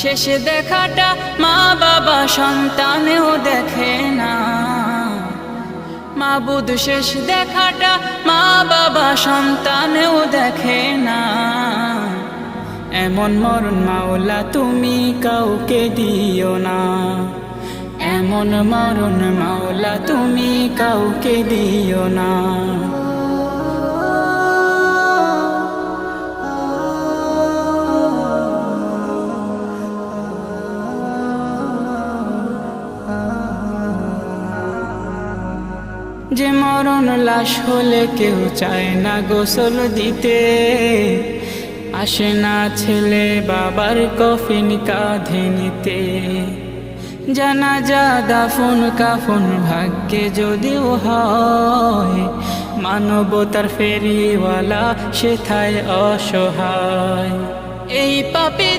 শেষ দেখাটা মা বাবা সন্তানেও দেখে না, মাবুদ শেষ দেখাটা মা বাবা সন্তানেও দেখে না। এমন মরণ মাওলা তুমি কাউকে দিও না, এমন মরণ মাওলা তুমি কাউকে দিও না। যে মরণ লাশ হলে কেউ চায় না গোসল দিতে, আসে না ছেলে বাবার কফিন কাঁধে নিতে। জানাজা দাফন কাফন ভাগ্যে যদিও হয়, মানবতার ফেরিওয়ালা সেথায় অসহায়। এই পাপী